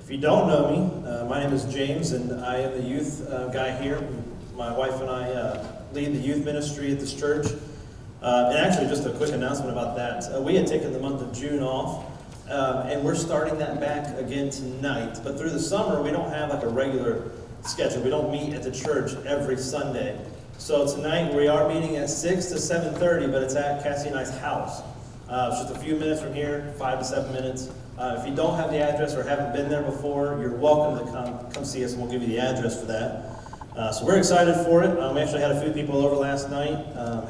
If you don't know me, my name is James, and I am the youth guy here. My wife and I lead the youth ministry at this church. And actually, just a quick announcement about that. We had taken the month of June off, and we're starting that back again tonight. But through the summer, we don't have like a regular schedule. We don't meet at the church every Sunday. So tonight we are meeting at 6 to 7:30, but it's at Cassie and I's house. It's just a few minutes from here, 5 to 7 minutes. If you don't have the address or haven't been there before, you're welcome to come see us, and we'll give you the address for that. So we're excited for it. We actually had a few people over last night,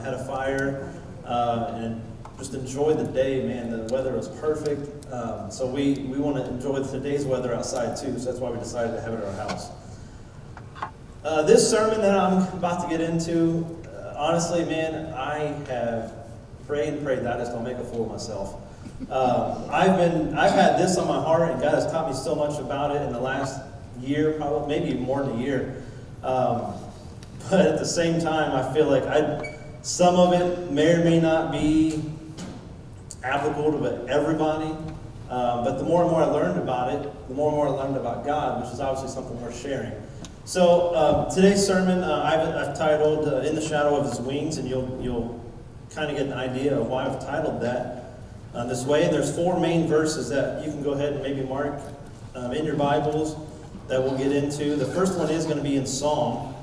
had a fire, and just enjoyed the day, man. The weather was perfect. So we want to enjoy today's weather outside too, so that's why we decided to have it at our house. This sermon that I'm about to get into, honestly, man, I have prayed and prayed that I just don't make a fool of myself. I've had this on my heart, and God has taught me so much about it in the last year, probably maybe more than a year. But at the same time, I feel like some of it may or may not be applicable to everybody. But the more and more I learned about it, the more and more I learned about God, which is obviously something worth sharing. So today's sermon I've titled "In the Shadow of His Wings," and you'll kind of get an idea of why I've titled that this way. And there's 4 main verses that you can go ahead and maybe mark in your Bibles that we'll get into. The first one is going to be in Psalms.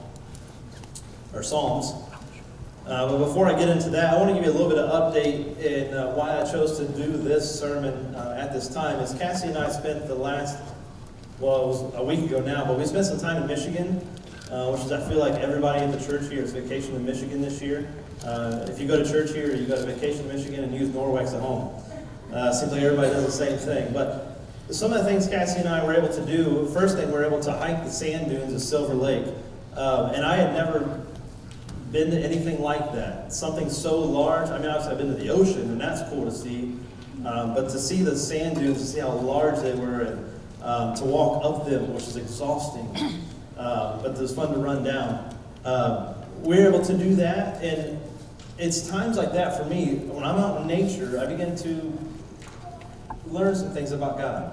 But before I get into that, I want to give you a little bit of update in why I chose to do this sermon at this time. As Cassie and I spent the last, well, it was a week ago now, but we spent some time in Michigan, which is, I feel like everybody in the church here is vacation in Michigan this year. If you go to church here, you go to vacation in Michigan and use Norwex at home. Seems like everybody does the same thing. But some of the things Cassie and I were able to do, first thing, we were able to hike the sand dunes of Silver Lake. And I had never been to anything like that. Something so large. I mean, obviously I've been to the ocean, and that's cool to see. But to see the sand dunes, to see how large they were, and to walk up them, which is exhausting, but it was fun to run down. We were able to do that, and it's times like that for me, when I'm out in nature, I begin to learn some things about God.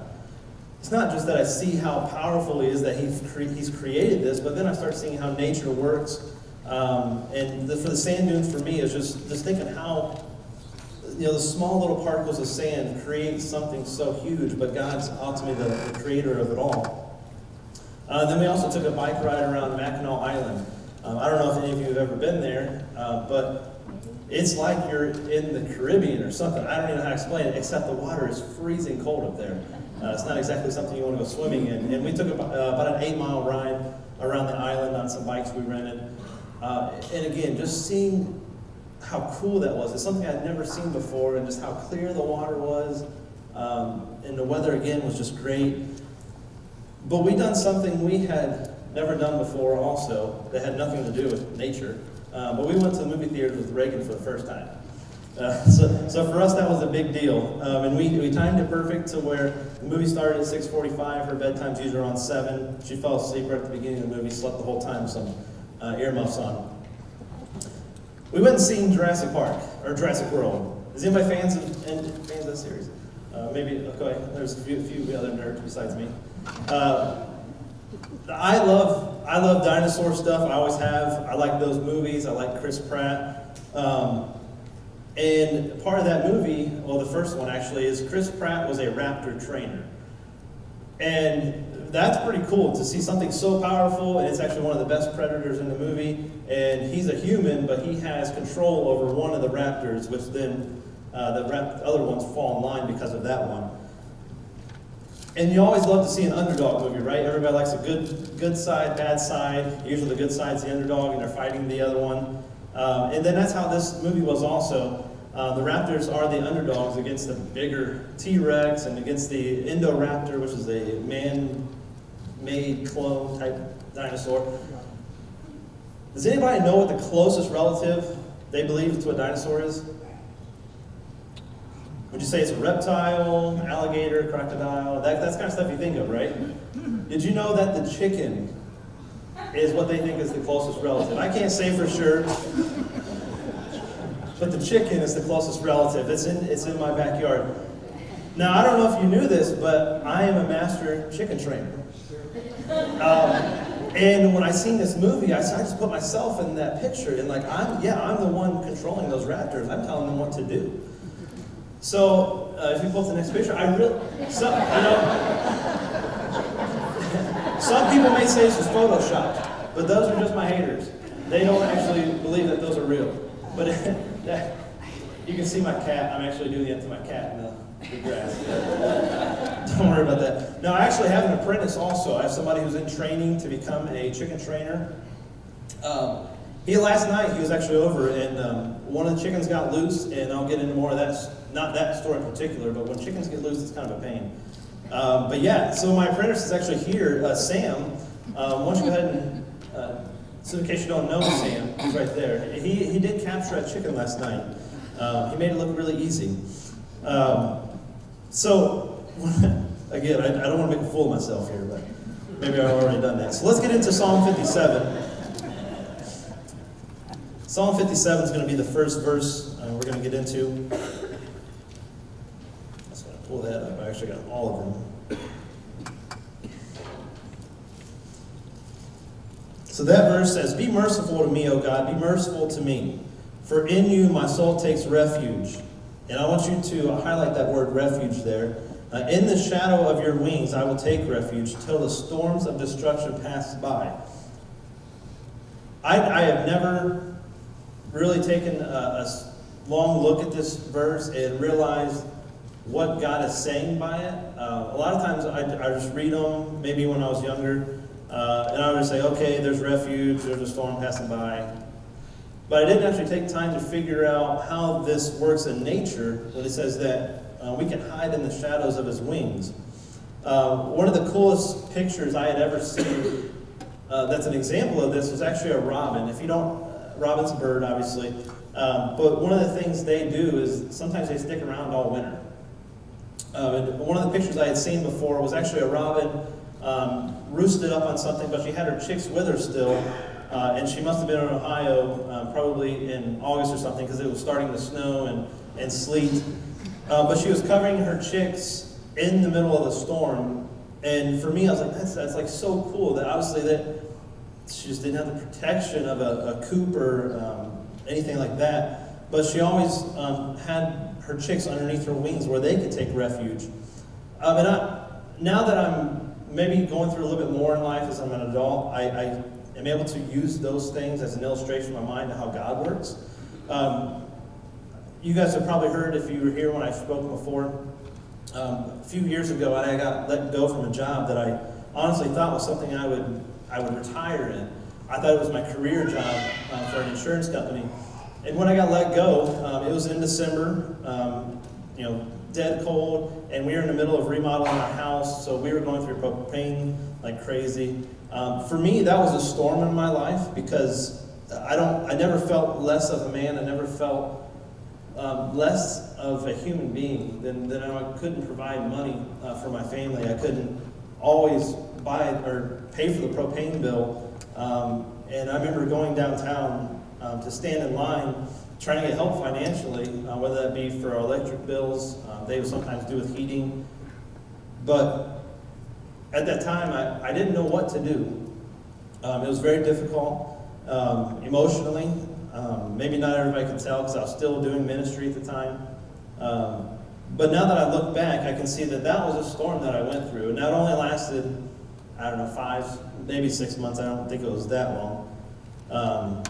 It's not just that I see how powerful He is that He's created this, but then I start seeing how nature works. And for the sand dunes, for me, is just thinking how, the small little particles of sand create something so huge, but God's ultimately the creator of it all. Then we also took a bike ride around Mackinac Island. I don't know if any of you have ever been there, but it's like you're in the Caribbean or something. I don't even know how to explain it, except the water is freezing cold up there. It's not exactly something you want to go swimming in. And we took about an 8-mile ride around the island on some bikes we rented. And again, just seeing how cool that was. It's something I'd never seen before, and just how clear the water was. And the weather, again, was just great. But we done something we had never done before also that had nothing to do with nature. But we went to the movie theaters with Reagan for the first time. So for us, that was a big deal. And we timed it perfect to where the movie started at 6:45. Her bedtime's usually around 7. She fell asleep right at the beginning of the movie, slept the whole time with some earmuffs on. We went and seen Jurassic Park, or Jurassic World. Is anybody fans of that series? Maybe, okay, there's a few other nerds besides me. I love dinosaur stuff. I always have. I like those movies. I like Chris Pratt. And part of that movie, well, the first one actually, is Chris Pratt was a raptor trainer. And that's pretty cool to see something so powerful, and it's actually one of the best predators in the movie. And he's a human, but he has control over one of the raptors, which then the other ones fall in line because of that one. And you always love to see an underdog movie, right? Everybody likes a good side, bad side. Usually the good side's the underdog, and they're fighting the other one. And then that's how this movie was also. The raptors are the underdogs against the bigger T-Rex and against the Indoraptor, which is a man-made clone type dinosaur. Does anybody know what the closest relative they believe to a dinosaur is? Would you say it's a reptile, alligator, crocodile? That's kind of stuff you think of, right? Did you know that the chicken is what they think is the closest relative? I can't say for sure, but the chicken is the closest relative. It's in my backyard. Now, I don't know if you knew this, but I am a master chicken trainer. And when I seen this movie, I just put myself in that picture, and like, I'm the one controlling those raptors. I'm telling them what to do. So, if you pull up the next picture, some people may say this is photoshopped, but those are just my haters. They don't actually believe that those are real. But you can see my cat. I'm actually doing it to my cat in the grass. Don't worry about that. Now, I actually have an apprentice also. I have somebody who's in training to become a chicken trainer. Last night, he was actually over, and one of the chickens got loose, and I'll get into more of that, not that story in particular, but when chickens get loose, it's kind of a pain. But yeah, so my apprentice is actually here, Sam. Why don't you go ahead and, so in case you don't know Sam, he's right there. He did capture a chicken last night. He made it look really easy. So, again, I don't want to make a fool of myself here, but maybe I've already done that. So let's get into Psalm 57. Psalm 57 is going to be the first verse we're going to get into. I'm just going to pull that up. I actually got all of them. So that verse says, "Be merciful to me, O God, be merciful to me. For in you my soul takes refuge." And I want you to highlight that word refuge there. "In the shadow of your wings I will take refuge till the storms of destruction pass by." I have never really taken a long look at this verse and realized what God is saying by it. A lot of times I just read them, maybe when I was younger, and I would just say, okay, there's refuge, there's a storm passing by. But I didn't actually take time to figure out how this works in nature when it says that we can hide in the shadows of his wings. One of the coolest pictures I had ever seen that's an example of this was actually a robin. If you don't, robin's a bird, obviously, but one of the things they do is sometimes they stick around all winter. And one of the pictures I had seen before was actually a robin roosted up on something, but she had her chicks with her still. And she must have been in Ohio, probably in August or something, because it was starting to snow and sleet. But she was covering her chicks in the middle of the storm. And for me, I was like, that's like so cool that obviously that she just didn't have the protection of a coop or anything like that. But she always had her chicks underneath her wings where they could take refuge. Now that I'm maybe going through a little bit more in life as I'm an adult, I am able to use those things as an illustration in my mind of how God works. You guys have probably heard, if you were here when I spoke before, a few years ago I got let go from a job that I honestly thought was something I would retire in. I thought it was my career job for an insurance company. And when I got let go, it was in December, dead cold, and we were in the middle of remodeling our house, so we were going through propane like crazy. For me, that was a storm in my life because I never felt less of a man. I never felt less of a human being than I couldn't provide money for my family. I couldn't always buy or pay for the propane bill. And I remember going downtown to stand in line trying to get help financially, whether that be for our electric bills. They would sometimes do with heating. But at that time, I didn't know what to do. It was very difficult emotionally. Maybe not everybody can tell because I was still doing ministry at the time. But now that I look back, I can see that was a storm that I went through. And that only lasted, 5, maybe 6 months. I don't think it was that long.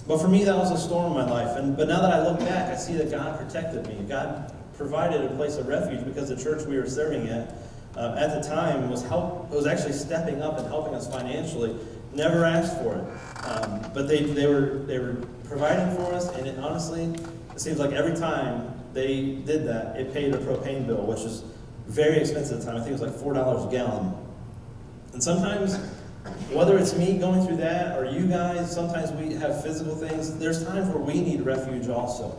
But for me, that was a storm in my life. But now that I look back, I see that God protected me. God provided a place of refuge because the church we were serving at the time was actually stepping up and helping us financially. Never asked for it, but they were providing for us, and honestly, it seems like every time they did that, it paid a propane bill, which is very expensive at the time. I think it was like $4 a gallon. And sometimes, whether it's me going through that or you guys, sometimes we have physical things. There's times where we need refuge also.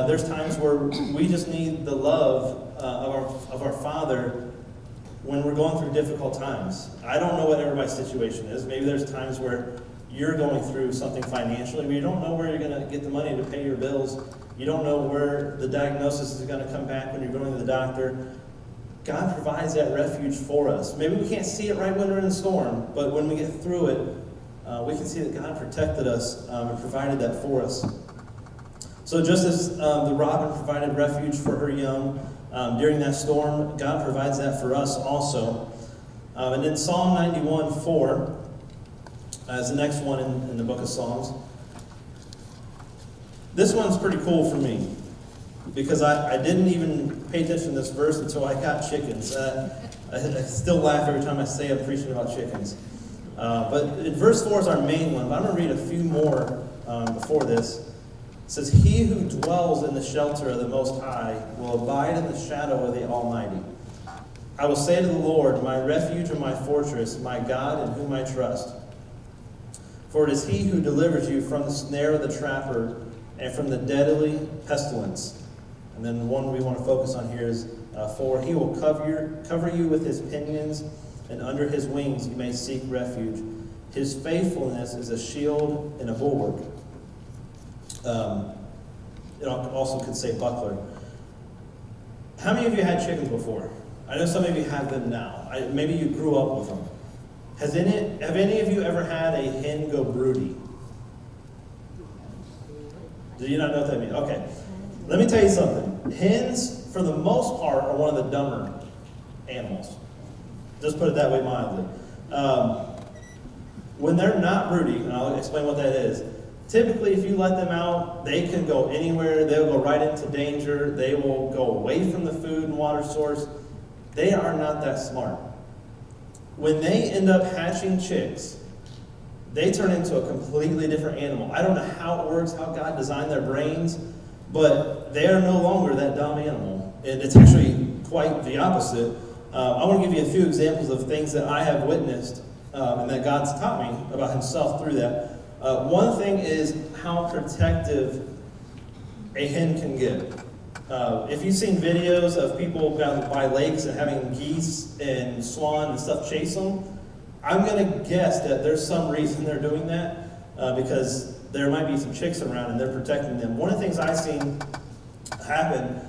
There's times where we just need the love of our Father when we're going through difficult times. I don't know what everybody's situation is. Maybe there's times where you're going through something financially, but you don't know where you're going to get the money to pay your bills. You don't know where the diagnosis is going to come back when you're going to the doctor. God provides that refuge for us. Maybe we can't see it right when we're in the storm, but when we get through it, we can see that God protected us and provided that for us. So just as the robin provided refuge for her young during that storm, God provides that for us also. And then Psalm 91:4 is the next one in the book of Psalms. This one's pretty cool for me, because I didn't even pay attention to this verse until I got chickens. I still laugh every time I say I'm preaching about chickens. But in verse 4 is our main one, but I'm going to read a few more before this. It says, "He who dwells in the shelter of the Most High will abide in the shadow of the Almighty. I will say to the Lord, my refuge and my fortress, my God in whom I trust. For it is He who delivers you from the snare of the trapper and from the deadly pestilence." And then the one we want to focus on here is, "For He will cover you with His pinions, and under His wings you may seek refuge. His faithfulness is a shield and a bulwark." It also could say buckler. How many of you had chickens before? I know some of you have them now. Maybe you grew up with them. Have any of you ever had a hen go broody? Do you not know what that means? Okay. Let me tell you something. Hens, for the most part, are one of the dumber animals. Just put it that way mildly. When they're not broody, and I'll explain what that is, typically if you let them out, they can go anywhere. They'll go right into danger. They will go away from the food and water source. They are not that smart. When they end up hatching chicks, they turn into a completely different animal. I don't know how it works, how God designed their brains, but they are no longer that dumb animal. And it's actually quite the opposite. I want to give you a few examples of things that I have witnessed and that God's taught me about Himself through that. One thing is how protective a hen can get. If you've seen videos of people by lakes and having geese and swan and stuff chase them, I'm going to guess that there's some reason they're doing that, because there might be some chicks around and they're protecting them. One of the things I've seen happen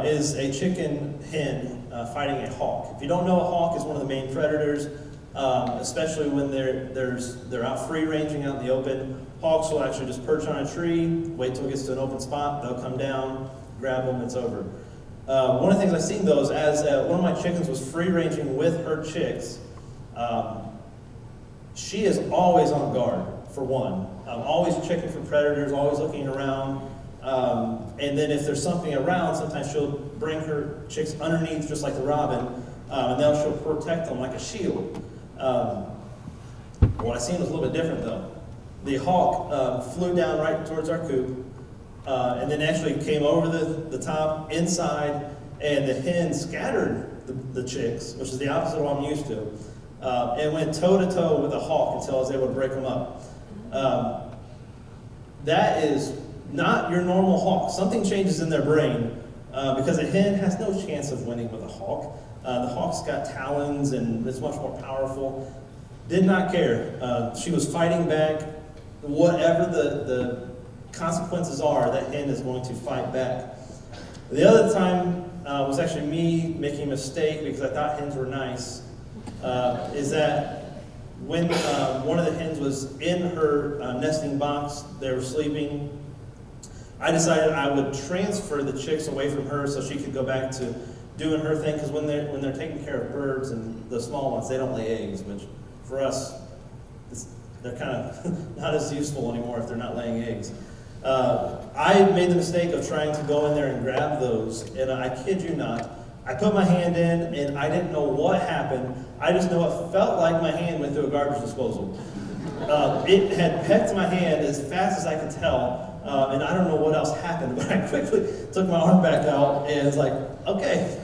is a chicken hen fighting a hawk. If you don't know, a hawk is one of the main predators, especially when they're out free ranging out in the open. Hawks will actually just perch on a tree, wait till it gets to an open spot, they'll come down, grab them, it's over. One of the things I've seen though is as one of my chickens was free ranging with her chicks, she is always on guard, for one. Always checking for predators, always looking around. And then if there's something around, sometimes she'll bring her chicks underneath, just like the robin, and then she'll protect them like a shield. What I seen was a little bit different though. The hawk flew down right towards our coop, and then actually came over the top, inside, and the hen scattered the chicks, which is the opposite of what I'm used to, and went toe-to-toe with the hawk until I was able to break them up. That is not your normal hawk. Something changes in their brain, because a hen has no chance of winning with a hawk. The hawk's got talons and it's much more powerful. Did not care. She was fighting back. Whatever the consequences are, that hen is going to fight back. The other time was actually me making a mistake because I thought hens were nice, is that when one of the hens was in her nesting box, they were sleeping, I decided I would transfer the chicks away from her so she could go back to doing her thing, because when they're taking care of birds and the small ones, they don't lay eggs, which for us, they're kind of not as useful anymore if they're not laying eggs. I made the mistake of trying to go in there and grab those, and I kid you not, I put my hand in and I didn't know what happened. I just know it felt like my hand went through a garbage disposal. It had pecked my hand as fast as I could tell, and I don't know what else happened, but I quickly took my arm back out and it's like, okay,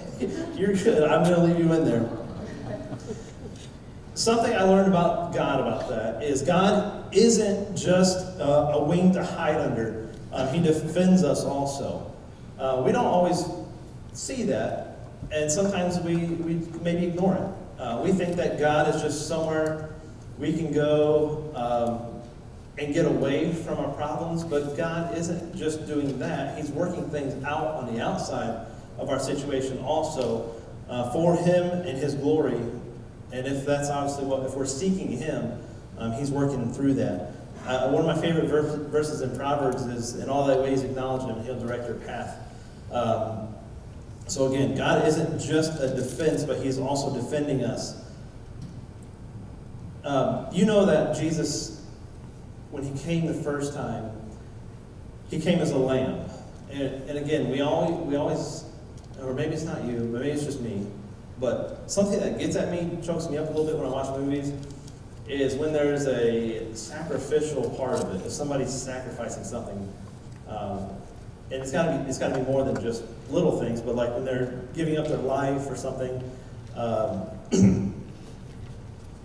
you're good, I'm going to leave you in there. Something I learned about God about that is God isn't just a wing to hide under. He defends us also. We don't always see that, and sometimes we maybe ignore it. We think that God is just somewhere we can go and get away from our problems, but God isn't just doing that. He's working things out on the outside of our situation also for Him and His glory. And if that's obviously if we're seeking Him, He's working through that. One of my favorite verses in Proverbs is, "In all thy ways acknowledge Him, and He'll direct your path." So again, God isn't just a defense, but He is also defending us. You know that Jesus, when He came the first time, He came as a lamb. And again, we always, or maybe it's not you, but maybe it's just me, but something that gets at me, chokes me up a little bit when I watch movies, is when there's a sacrificial part of it. If somebody's sacrificing something, and it's got to be more than just little things, but like when they're giving up their life or something.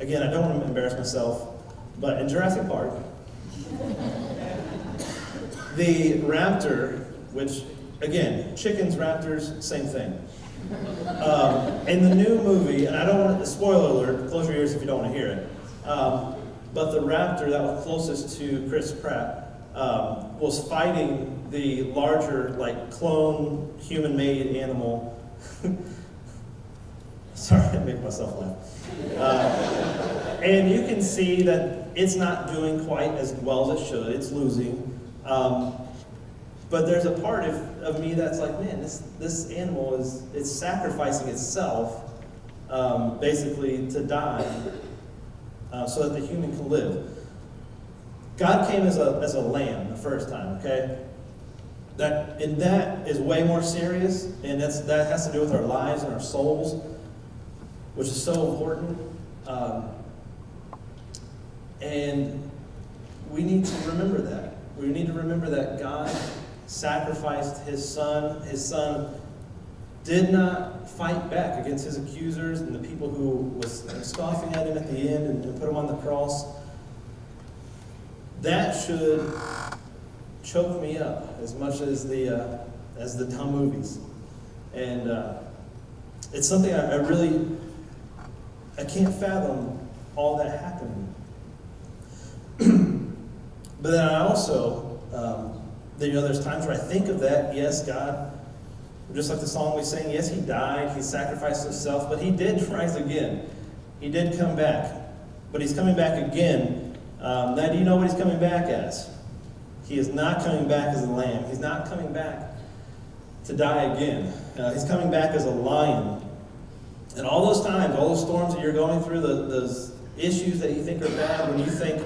Again, I don't want to embarrass myself, but in Jurassic Park, the raptor, which again, chickens, raptors, same thing. In the new movie, and I don't want to, spoiler alert, close your ears if you don't want to hear it. But the raptor that was closest to Chris Pratt was fighting the larger, like, clone, human-made animal. Sorry, I made myself laugh. And you can see that it's not doing quite as well as it should. It's losing. But there's a part of me that's like, man, this animal it's sacrificing itself, basically, to die. So that the human can live. God came as a lamb the first time, okay? That is way more serious, and that has to do with our lives and our souls, which is so important. And we need to remember that. We need to remember that God sacrificed His Son. His Son did not fight back against His accusers and the people who was scoffing at Him at the end and put Him on the cross. That should choke me up as much as the dumb movies. And it's something I can't fathom all that happening. But then I also, there's times where I think of that. Yes, God, just like the song we sang, yes, He died, He sacrificed Himself, but He did rise again. He did come back. But He's coming back again. Now, do you know what He's coming back as? He is not coming back as a lamb. He's not coming back to die again. He's coming back as a lion. And all those times, all those storms that you're going through, those issues that you think are bad, when you think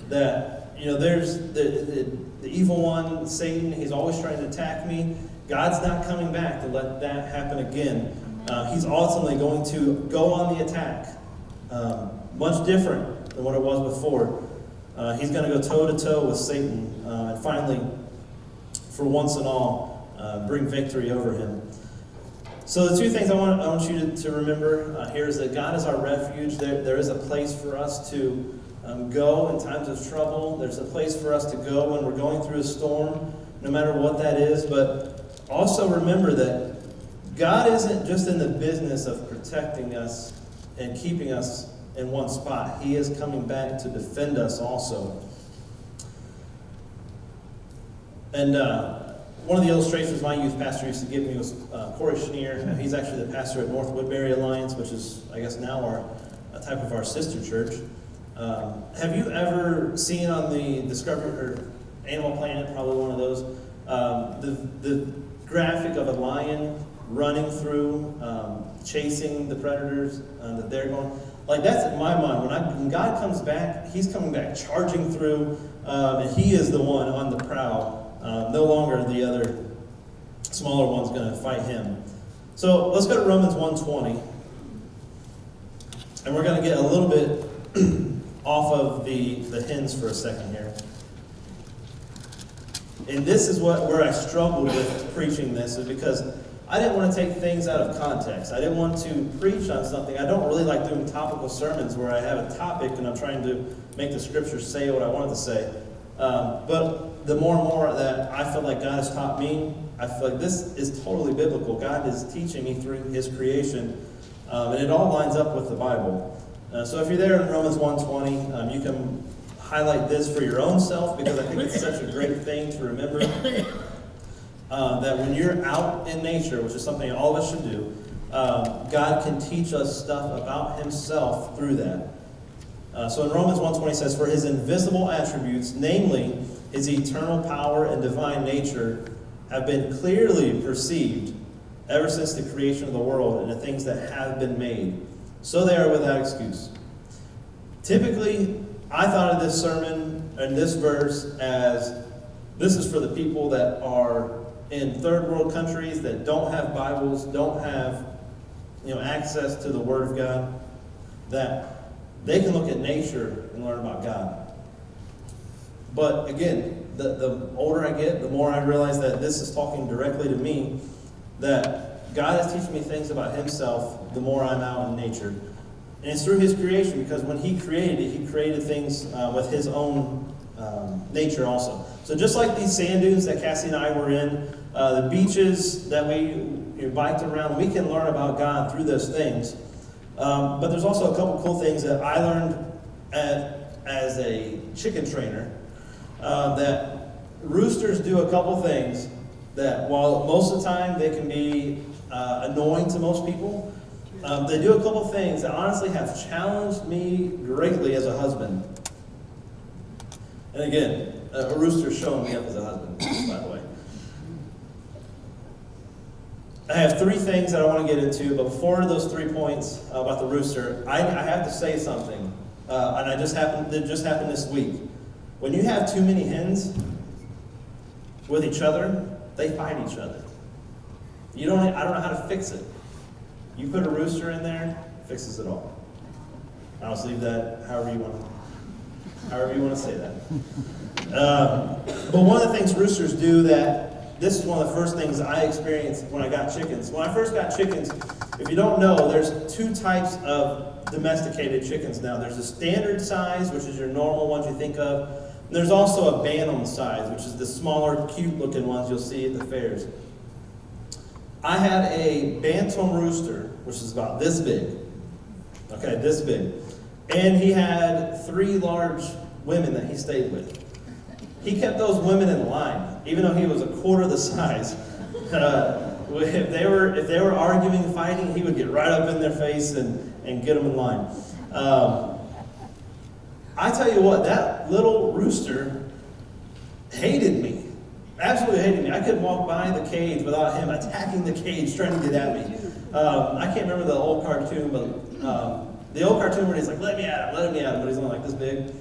that, there's the evil one, Satan, he's always trying to attack me, God's not coming back to let that happen again. He's ultimately going to go on the attack. Much different than what it was before. He's going to go toe-to-toe with Satan and finally, for once and all, bring victory over him. So the two things I want you to remember here is that God is our refuge. There is a place for us to go in times of trouble. There's a place for us to go when we're going through a storm, no matter what that is. But also remember that God isn't just in the business of protecting us and keeping us in one spot. He is coming back to defend us also. And one of the illustrations my youth pastor used to give me was Corey Schneer. He's actually the pastor at North Woodbury Alliance, which is, I guess, now a type of our sister church. Have you ever seen on the Discovery or Animal Planet, probably one of those, the graphic of a lion running through, chasing the predators that they're going? Like, that's in my mind. When God comes back, He's coming back charging through, and He is the one on the prowl. No longer the other smaller one's going to fight Him. So let's go to Romans 1:20. And we're going to get a little bit off of the hymns for a second here. And this is where I struggled with preaching this, is because I didn't want to take things out of context. I didn't want to preach on something. I don't really like doing topical sermons where I have a topic and I'm trying to make the scriptures say what I wanted to say. But the more and more that I feel like God has taught me, I feel like this is totally biblical. God is teaching me through His creation, and it all lines up with the Bible. So if you're there in Romans 1:20, you can highlight this for your own self, because I think it's such a great thing to remember that when you're out in nature, which is something all of us should do, God can teach us stuff about himself through that. So in Romans 1:20 it says, "For his invisible attributes, namely his eternal power and divine nature, have been clearly perceived ever since the creation of the world and the things that have been made. So they are without excuse." Typically, I thought of this sermon and this verse as this is for the people that are in third world countries that don't have Bibles, don't have access to the Word of God, that they can look at nature and learn about God. But again, the older I get, the more I realize that this is talking directly to me, that God is teaching me things about himself the more I'm out in nature. And it's through his creation, because when he created it, he created things with his own nature also. So just like these sand dunes that Cassie and I were in, the beaches that we biked around, we can learn about God through those things. But there's also a couple cool things that I learned as a chicken trainer, that roosters do a couple things that, while most of the time they can be annoying to most people, they do a couple things that honestly have challenged me greatly as a husband. And again, a rooster's showing me up as a husband, by the way. I have three things that I want to get into, but before those 3 points about the rooster, I have to say something, and it just happened this week. When you have too many hens with each other, they fight each other. I don't know how to fix it. You put a rooster in there, it fixes it all. I'll just leave that however you want to say that. But one of the things roosters do this is one of the first things I experienced when I got chickens. When I first got chickens, if you don't know, there's two types of domesticated chickens now. There's a standard size, which is your normal ones you think of. And there's also a bantam size, which is the smaller, cute-looking ones you'll see at the fairs. I had a bantam rooster, which is about this big. Okay, this big. And he had 3 large women that he stayed with. He kept those women in line, even though he was a quarter the size. If they were arguing, fighting, he would get right up in their face and get them in line. I tell you what, that little rooster hated me. Absolutely hated me. I couldn't walk by the cage without him attacking the cage, trying to get at me. I can't remember the old cartoon, but the old cartoon where he's like, let me at him, but he's only like this big.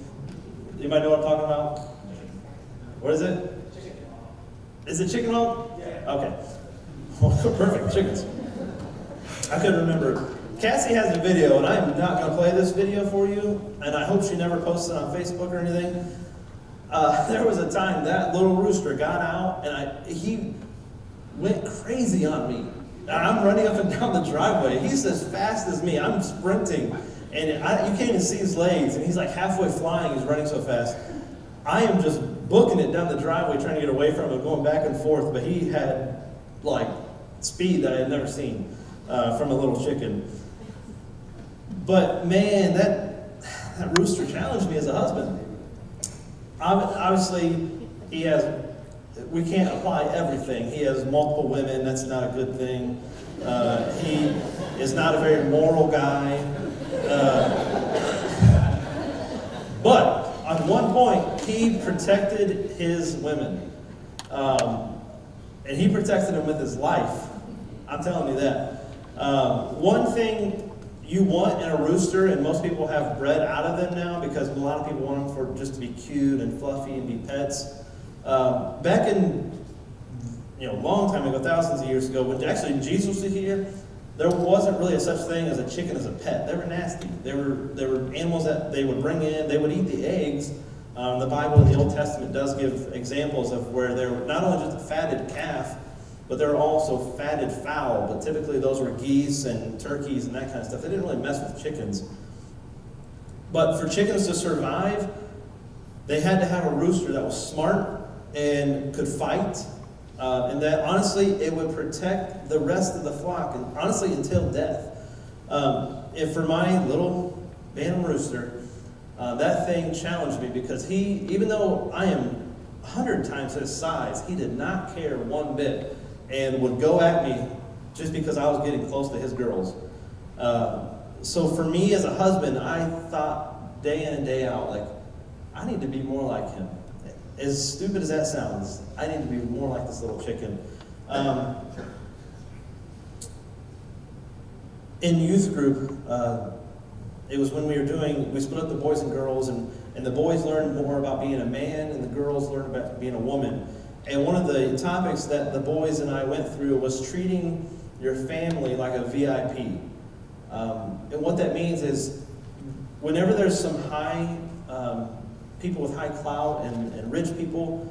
Anybody know what I'm talking about? What is it? Is it chicken hawk? Yeah. Okay. Perfect, chickens. I couldn't remember. Cassie has a video, and I'm not going to play this video for you, and I hope she never posts it on Facebook or anything. There was a time that little rooster got out, and he went crazy on me. I'm running up and down the driveway. He's as fast as me. I'm sprinting, and you can't even see his legs, and he's like halfway flying. He's running so fast. I am just booking it down the driveway, trying to get away from him, going back and forth, but he had, like, speed that I had never seen from a little chicken. But, man, that rooster challenged me as a husband. Obviously, we can't apply everything. He has multiple women. That's not a good thing. He is not a very moral guy. But on one point, he protected his women. And he protected them with his life. I'm telling you that. One thing you want in a rooster, and most people have bred out of them now because a lot of people want them for just to be cute and fluffy and be pets. Back in, a long time ago, thousands of years ago, when actually Jesus was here, there wasn't really such thing as a chicken as a pet. They were nasty. They were animals that they would bring in. They would eat the eggs. The Bible in the Old Testament does give examples of where they were not only just a fatted calf, but there were also fatted fowl. But typically those were geese and turkeys and that kind of stuff. They didn't really mess with chickens. But for chickens to survive, they had to have a rooster that was smart and could fight. And that, honestly, it would protect the rest of the flock, and honestly, until death. And for my little bantam rooster, that thing challenged me because he, even though I am 100 times his size, he did not care one bit and would go at me just because I was getting close to his girls. So for me as a husband, I thought day in and day out, like, I need to be more like him. As stupid as that sounds, I need to be more like this little chicken. In youth group, it was when we split up the boys and girls, and the boys learned more about being a man, and the girls learned about being a woman. And one of the topics that the boys and I went through was treating your family like a VIP. And what that means is, whenever there's some high people with high clout and rich people,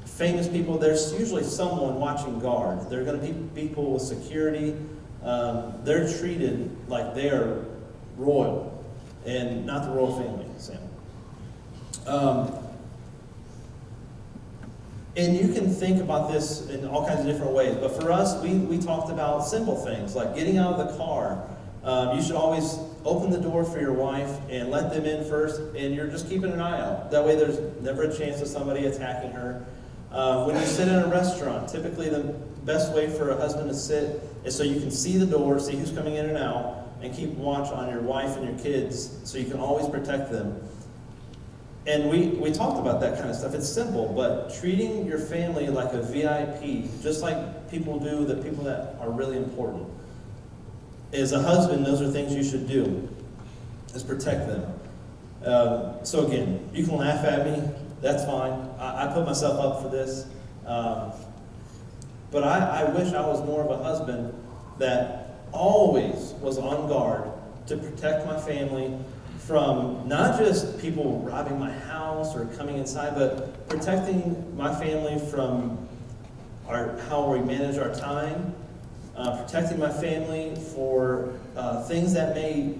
famous people, there's usually someone watching guard. There are going to be people with security. They're treated like they are royal, and not the royal family, Sam. And you can think about this in all kinds of different ways, but for us, we talked about simple things, like getting out of the car. You should always open the door for your wife and let them in first, and you're just keeping an eye out. That way there's never a chance of somebody attacking her. When you sit in a restaurant, typically the best way for a husband to sit is so you can see the door, see who's coming in and out, and keep watch on your wife and your kids so you can always protect them. And we talked about that kind of stuff. It's simple, but treating your family like a VIP, just like people do the people that are really important. As a husband, those are things you should do, is protect them. So again, you can laugh at me. That's fine. I put myself up for this. But I wish I was more of a husband that always was on guard to protect my family from not just people robbing my house or coming inside, but protecting my family from how we manage our time, protecting my family for things that may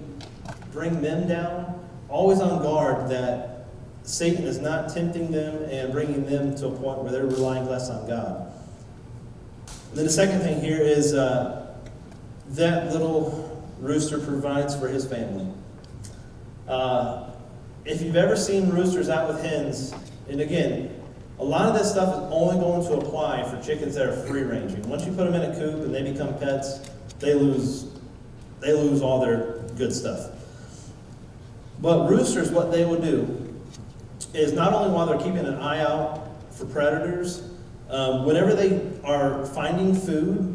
bring them down, always on guard that Satan is not tempting them and bringing them to a point where they're relying less on God. And then the second thing here is that little rooster provides for his family. If you've ever seen roosters out with hens, and again, a lot of this stuff is only going to apply for chickens that are free-ranging. Once you put them in a coop and they become pets, they lose all their good stuff. But roosters, what they will do is not only while they're keeping an eye out for predators, whenever they are finding food,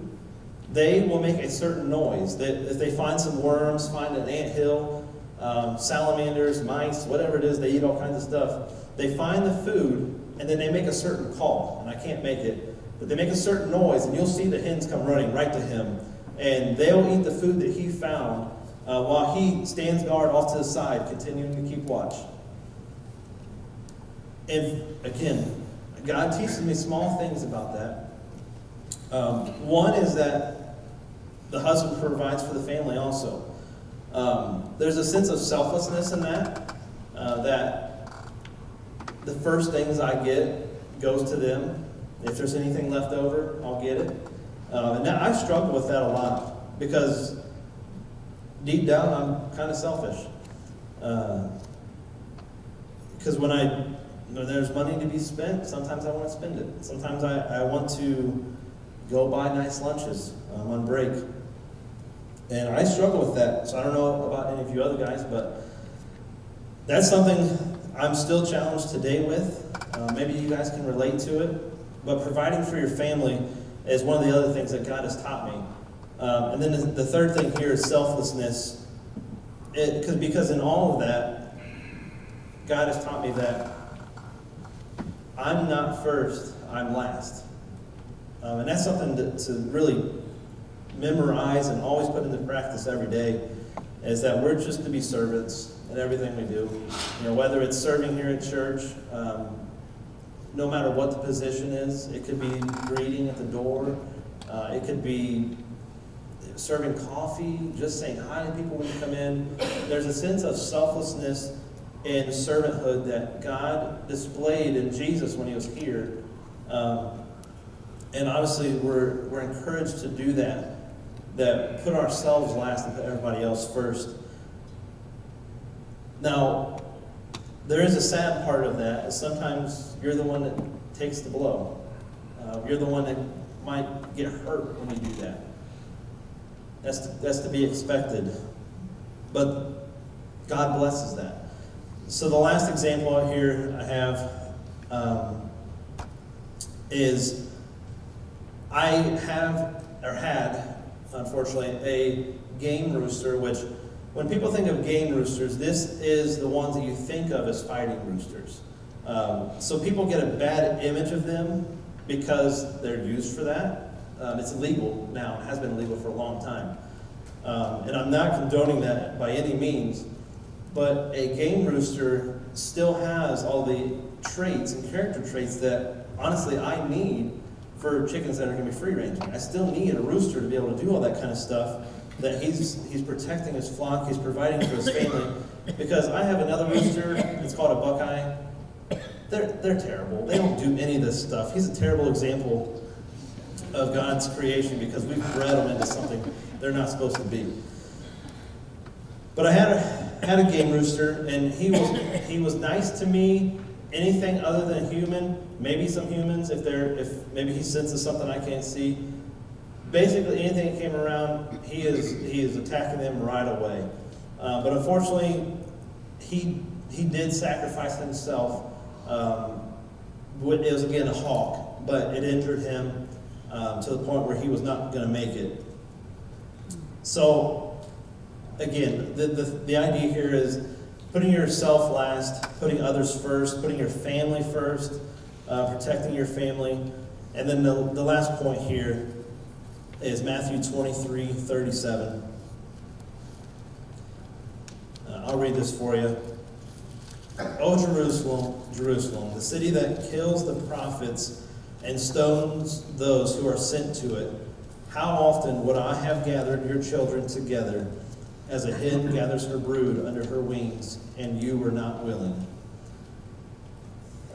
they will make a certain noise. That if they find some worms, find an anthill, salamanders, mice, whatever it is, they eat all kinds of stuff. They find the food, and then they make a certain call, and I can't make it, but they make a certain noise, and you'll see the hens come running right to him, and they'll eat the food that he found while he stands guard off to the side, continuing to keep watch. And again, God teaches me small things about that. One is that the husband provides for the family also. There's a sense of selflessness in that, that the first things I get goes to them. If there's anything left over, I'll get it. And now I struggle with that a lot because deep down I'm kind of selfish. Because when there's money to be spent, sometimes I want to spend it. Sometimes I want to go buy nice lunches on break. And I struggle with that. So I don't know about any of you other guys, but that's something I'm still challenged today with. Maybe you guys can relate to it. But providing for your family is one of the other things that God has taught me. And then the third thing here is selflessness. Because in all of that, God has taught me that I'm not first, I'm last. And that's something to really memorize and always put into practice every day, is that we're just to be servants in everything we do. Whether it's serving here at church, no matter what the position is, it could be greeting at the door, it could be serving coffee, just saying hi to people when you come in. There's a sense of selflessness and servanthood that God displayed in Jesus when he was here. And obviously we're encouraged to do that put ourselves last and put everybody else first. Now, there is a sad part of that, is sometimes you're the one that takes the blow. You're the one that might get hurt when you do that. That's to be expected. But God blesses that. So the last example out here I have is I have, or had, unfortunately, a game rooster, which when people think of game roosters, this is the ones that you think of as fighting roosters. So people get a bad image of them because they're used for that. It's illegal now. It has been illegal for a long time. And I'm not condoning that by any means, but a game rooster still has all the traits and character traits that, honestly, I need for chickens that are going to be free-ranging. I still need a rooster to be able to do all that kind of stuff, that he's protecting his flock, he's providing for his family. Because I have another rooster, it's called a Buckeye. They're terrible. They don't do any of this stuff. He's a terrible example of God's creation because we've bred them into something they're not supposed to be. But I had a game rooster, and he was nice to me. Anything other than human, maybe some humans, if maybe he senses something I can't see. Basically, anything that came around, he is attacking them right away. But unfortunately, he did sacrifice himself. It was again a hawk, but it injured him to the point where he was not going to make it. So, again, the idea here is putting yourself last, putting others first, putting your family first, protecting your family. And then the last point here is Matthew 23:37. I'll read this for you. O Jerusalem, Jerusalem, the city that kills the prophets and stones those who are sent to it, how often would I have gathered your children together as a hen gathers her brood under her wings, and you were not willing.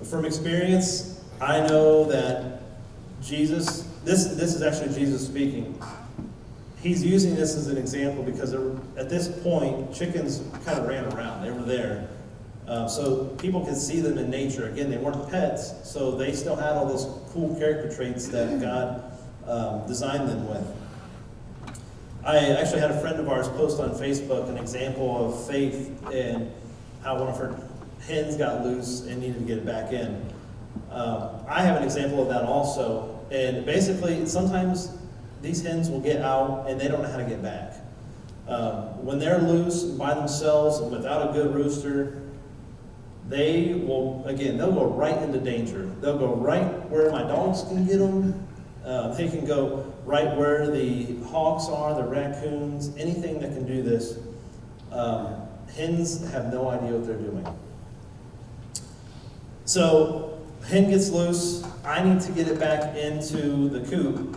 From experience, I know that Jesus, this is actually Jesus speaking. He's using this as an example because at this point, chickens kind of ran around. They were there. So people could see them in nature. Again, they weren't pets, so they still had all those cool character traits that God designed them with. I actually had a friend of ours post on Facebook an example of faith and how one of her hens got loose and needed to get it back in. I have an example of that also. And basically, sometimes these hens will get out and they don't know how to get back. When they're loose by themselves and without a good rooster, they'll go right into danger. They'll go right where my dogs can get them. They can go right where the hawks are, the raccoons, anything that can do this. Hens have no idea what they're doing. So, hen gets loose. I need to get it back into the coop.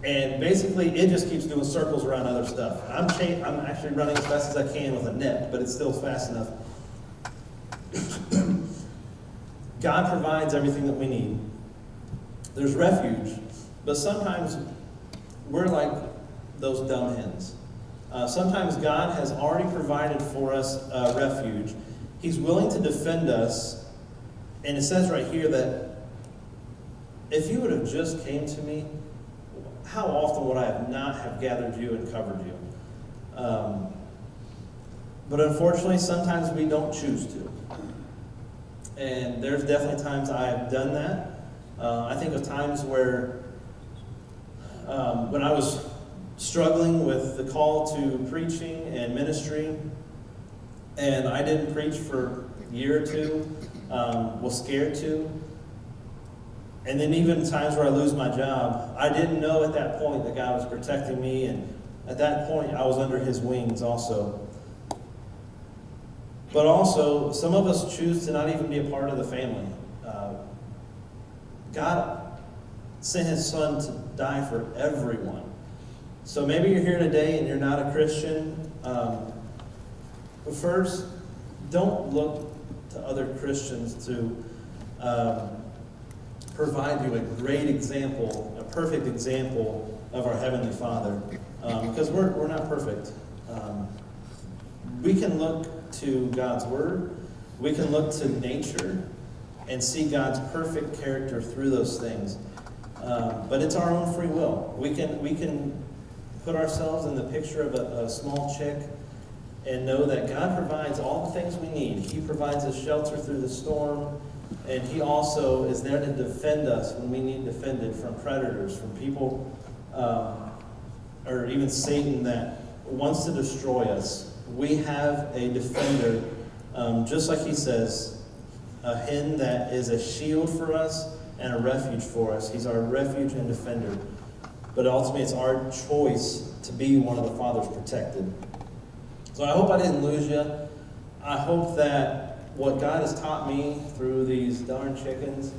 And basically, it just keeps doing circles around other stuff. I'm actually running as fast as I can with a net, but it's still fast enough. God provides everything that we need. There's refuge, but sometimes we're like those dumb hens. Sometimes God has already provided for us refuge. He's willing to defend us, and it says right here that if you would have just came to me, how often would I have not have gathered you and covered you? But unfortunately, sometimes we don't choose to. And there's definitely times I have done that. I think of times where when I was struggling with the call to preaching and ministry, and I didn't preach for a year or two, was scared to. And then even times where I lose my job, I didn't know at that point that God was protecting me, and at that point I was under His wings also. But also, some of us choose to not even be a part of the family. God sent His Son to die for everyone. So maybe you're here today and you're not a Christian. But first, don't look to other Christians to provide you a great example, a perfect example of our Heavenly Father. Because we're not perfect. We can look to God's Word. We can look to nature and see God's perfect character through those things. But it's our own free will. We can put ourselves in the picture of a small chick and know that God provides all the things we need. He provides us shelter through the storm, and He also is there to defend us when we need defended from predators, from people, or even Satan that wants to destroy us. We have a defender, just like He says, a hen that is a shield for us and a refuge for us. He's our refuge and defender. But ultimately, it's our choice to be one of the Father's protected. So I hope I didn't lose you. I hope that what God has taught me through these darn chickens,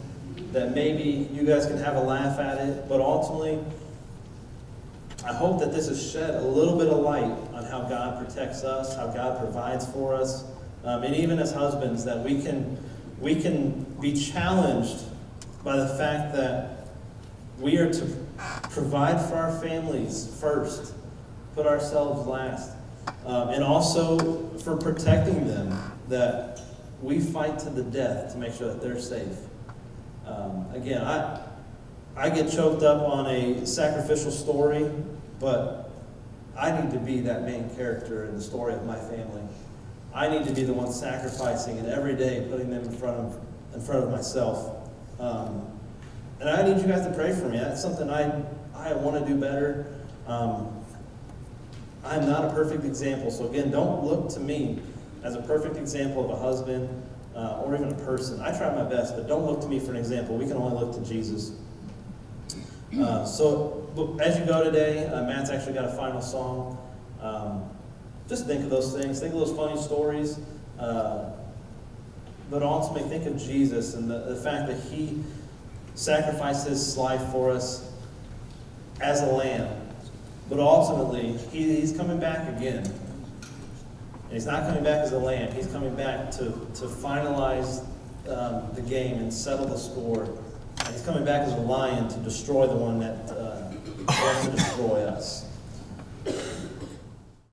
that maybe you guys can have a laugh at it, but ultimately, I hope that this has shed a little bit of light on how God protects us, how God provides for us, and even as husbands, that we can be challenged by the fact that we are to provide for our families first, put ourselves last, and also for protecting them, that we fight to the death to make sure that they're safe. Again, I get choked up on a sacrificial story, but I need to be that main character in the story of my family. I need to be the one sacrificing and every day putting them in front of myself. And I need you guys to pray for me. That's something I want to do better. I'm not a perfect example, so again, don't look to me as a perfect example of a husband or even a person. I try my best, but don't look to me for an example. We can only look to Jesus. So as you go today, Matt's actually got a final song. Just think of those things. Think of those funny stories. But ultimately, think of Jesus and the fact that He sacrificed His life for us as a lamb. But ultimately, He's coming back again. And He's not coming back as a lamb. He's coming back to finalize the game and settle the score. And He's coming back as a lion to destroy the one that wants to destroy us.